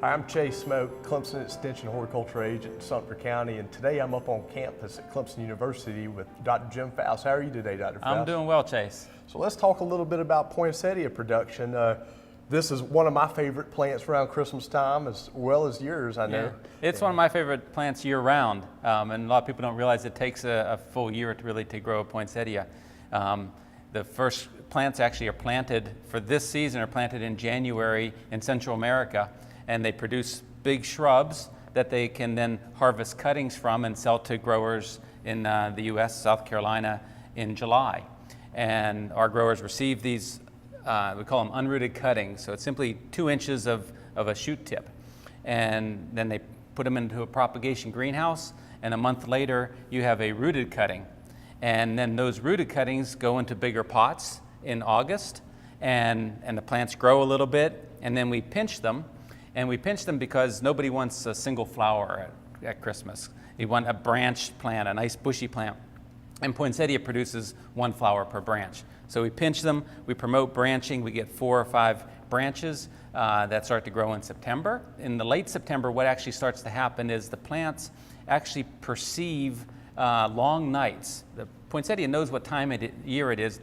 Hi, I'm Smoak, Clemson Extension Horticulture Agent in Sumter County, and today I'm up on campus at Clemson University with Dr. Jim Faust. How are you today, Dr. Faust? I'm doing well, Chase. So let's talk a little bit about poinsettia production. This is one of my favorite plants around Christmas time, as well as yours, I know. Yeah. It's one of my favorite plants year-round, and a lot of people don't realize it takes a full year to grow a poinsettia. The first plants actually are planted for this season are planted in January in Central America, and they produce big shrubs that they can then harvest cuttings from and sell to growers in the U.S., South Carolina, in July. And our growers receive these, we call them unrooted cuttings, so it's simply 2 inches of a shoot tip. And then they put them into a propagation greenhouse, and a month later you have a rooted cutting. And then those rooted cuttings go into bigger pots in August, and the plants grow a little bit, and then we pinch them. And we pinch them because nobody wants a single flower at Christmas. You want a branched plant, a nice bushy plant. And poinsettia produces 1 flower per branch. So we pinch them, we promote branching, we get 4 or 5 branches that start to grow in September. In the late September, what actually starts to happen is the plants actually perceive long nights. The poinsettia knows what time of year it is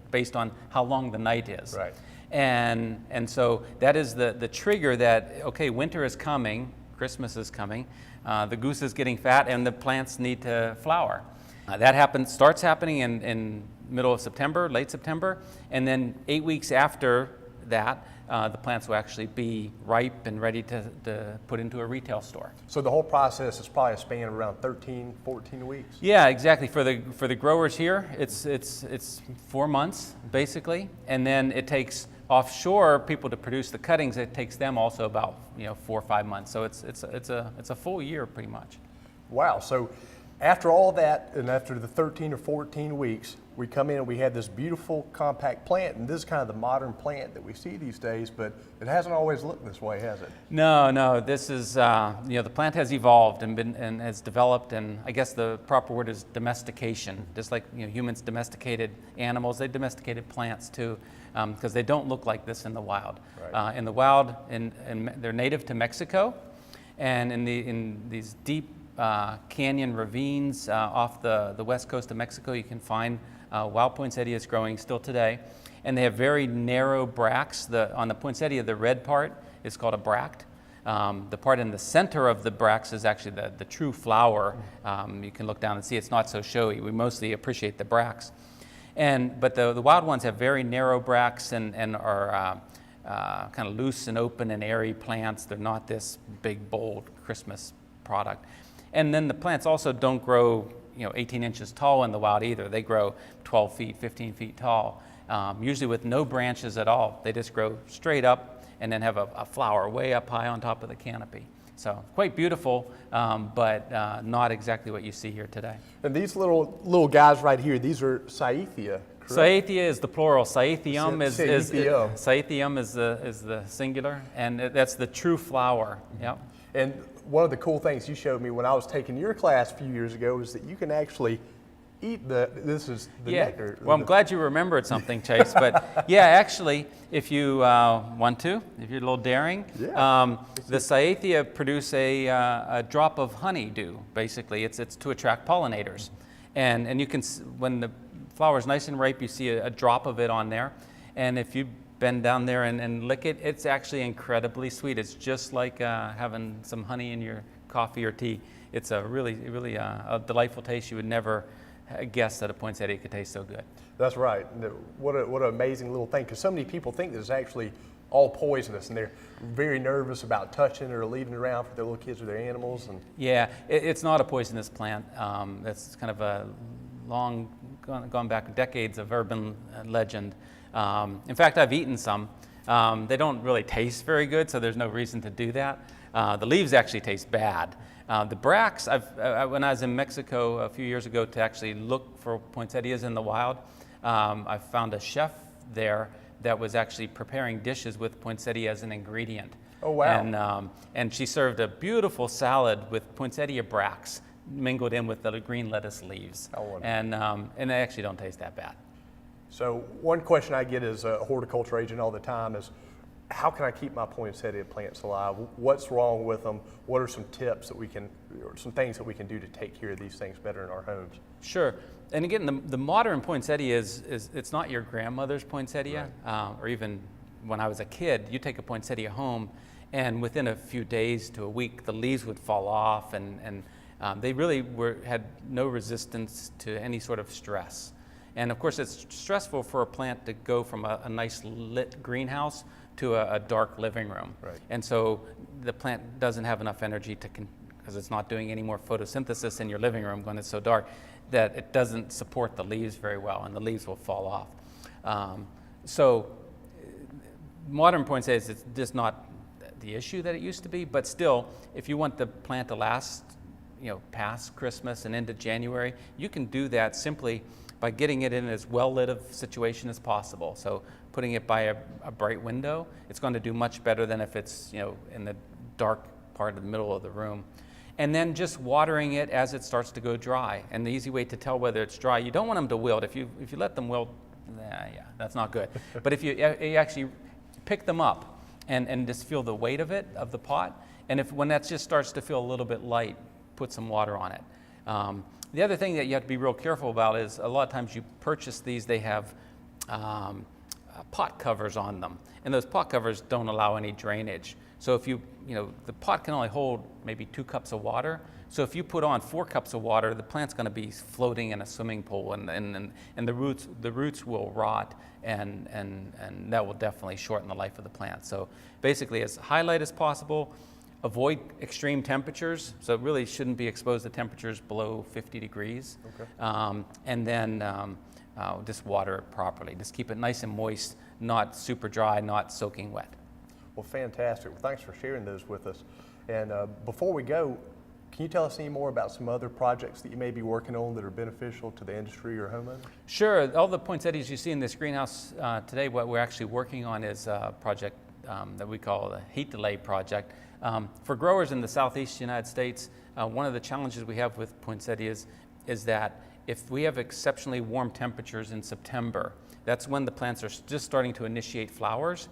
based on how long the night is. Right. And so that is the trigger that, okay, winter is coming, Christmas is coming, the goose is getting fat, and the plants need to flower. That starts happening in middle of September, late September, and then 8 weeks after that, the plants will actually be ripe and ready to put into a retail store. So the whole process is probably a span of around 13, 14 weeks? Yeah, exactly. For the growers here, it's 4 months, basically, and then it takes offshore people to produce the cuttings. It takes them also about 4 or 5 months. So it's a full year pretty much. Wow. So after all that, and after the 13 or 14 weeks, we come in and we have this beautiful compact plant, and this is kind of the modern plant that we see these days, but it hasn't always looked this way, has it? No. This is the plant has evolved and has developed, and I guess the proper word is domestication. Just like humans domesticated animals, they domesticated plants too, because they don't look like this in the wild. Right. In the wild, they're native to Mexico, and in these deep canyon ravines off the west coast of Mexico, you can find wild poinsettias growing still today. And they have very narrow bracts. On the poinsettia, the red part is called a bract. The part in the center of the bracts is actually the true flower. You can look down and see it's not so showy. We mostly appreciate the bracts. But the wild ones have very narrow bracts and are kind of loose and open and airy plants. They're not this big, bold Christmas product. And then the plants also don't grow 18 inches tall in the wild either. They grow 12 feet, 15 feet tall, usually with no branches at all. They just grow straight up and then have a flower way up high on top of the canopy. So quite beautiful, but not exactly what you see here today. And these little guys right here, these are Scythia, correct? Scythia is the plural. Scythium is the singular, and that's the true flower. Yep. And one of the cool things you showed me when I was taking your class a few years ago is that you can actually eat this is the nectar. Well, I'm glad you remembered something, Chase. But yeah, actually, if you want to, if you're a little daring, the Scythia produce a drop of honeydew, basically. It's to attract pollinators. And you can, when the flower is nice and ripe, you see a drop of it on there. And if you bend down there and lick it, it's actually incredibly sweet. It's just like having some honey in your coffee or tea. It's a really a delightful taste. You would never guess that a poinsettia could taste so good. That's right. What an amazing little thing, because so many people think that it's actually all poisonous, and they're very nervous about touching it or leaving it around for their little kids or their animals. And yeah, it's not a poisonous plant. That's kind of a gone back decades of urban legend. In fact, I've eaten some. They don't really taste very good, so there's no reason to do that. The leaves actually taste bad. The bracts, when I was in Mexico a few years ago to actually look for poinsettias in the wild, I found a chef there that was actually preparing dishes with poinsettia as an ingredient. Oh, wow. And she served a beautiful salad with poinsettia bracts mingled in with the green lettuce leaves. Oh, wonderful. And they actually don't taste that bad. So one question I get as a horticulture agent all the time is, how can I keep my poinsettia plants alive? What's wrong with them? What are some tips that we can, or some things that we can do to take care of these things better in our homes? Sure. And again, the modern poinsettia is it's not your grandmother's poinsettia, Right. Or even when I was a kid, you take a poinsettia home, and within a few days to a week, the leaves would fall off, and they really had no resistance to any sort of stress. And of course, it's stressful for a plant to go from a nice lit greenhouse to a dark living room. Right. And so the plant doesn't have enough energy because it's not doing any more photosynthesis in your living room when it's so dark, that it doesn't support the leaves very well, and the leaves will fall off. So modern poinsettias, it's just not the issue that it used to be, but still, if you want the plant to last, past Christmas and into January, you can do that simply by getting it in as well-lit of situation as possible. So putting it by a bright window, it's going to do much better than if it's in the dark part of the middle of the room. And then just watering it as it starts to go dry. And the easy way to tell whether it's dry, you don't want them to wilt. If you let them wilt, that's not good. But if you actually pick them up and just feel the weight of it, of the pot, and when that just starts to feel a little bit light, put some water on it. The other thing that you have to be real careful about is a lot of times you purchase these, they have pot covers on them, and those pot covers don't allow any drainage. So if the pot can only hold maybe 2 cups of water. So if you put on 4 cups of water, the plant's going to be floating in a swimming pool, and the roots will rot, and that will definitely shorten the life of the plant. So basically, as high light as possible. Avoid extreme temperatures, so it really shouldn't be exposed to temperatures below 50 degrees. Okay. And then just water it properly. Just keep it nice and moist, not super dry, not soaking wet. Well, fantastic. Well, thanks for sharing those with us. And before we go, can you tell us any more about some other projects that you may be working on that are beneficial to the industry or homeowners? Sure. All the poinsettias you see in this greenhouse today, what we're actually working on is a project that we call the heat delay project. For growers in the southeast United States, one of the challenges we have with poinsettias is that if we have exceptionally warm temperatures in September, that's when the plants are just starting to initiate flowers,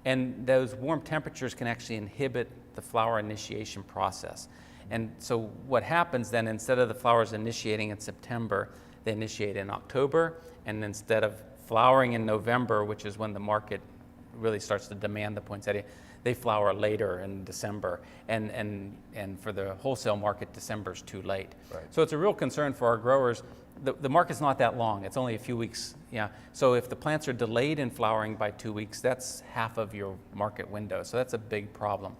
and those warm temperatures can actually inhibit the flower initiation process. And so what happens then, instead of the flowers initiating in September, they initiate in October, and instead of flowering in November, which is when the market really starts to demand the poinsettia, they flower later in December, and for the wholesale market, December's too late. Right. So it's a real concern for our growers. The market's not that long, it's only a few weeks. So if the plants are delayed in flowering by 2 weeks, that's half of your market window, so that's a big problem.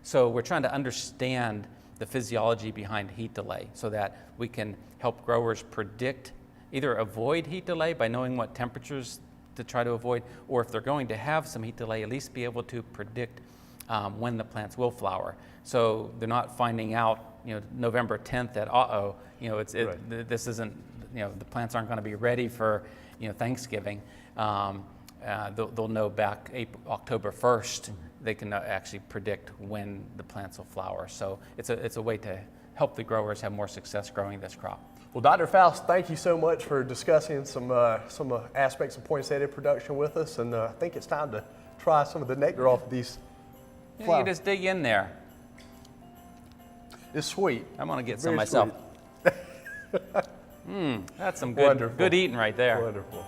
So we're trying to understand the physiology behind heat delay so that we can help growers predict, either avoid heat delay by knowing what temperatures to try to avoid, or if they're going to have some heat delay, at least be able to predict when the plants will flower. So they're not finding out, November 10th that, right. This isn't, the plants aren't going to be ready for, Thanksgiving. They'll know back October 1st, they can actually predict when the plants will flower. So it's a way to help the growers have more success growing this crop. Well, Dr. Faust, thank you so much for discussing some aspects of poinsettia production with us, and I think it's time to try some of the nectar off of these flowers. You just dig in there. It's sweet. I'm going to get Very some myself. sweet. That's some Wonderful. good eating right there. Wonderful.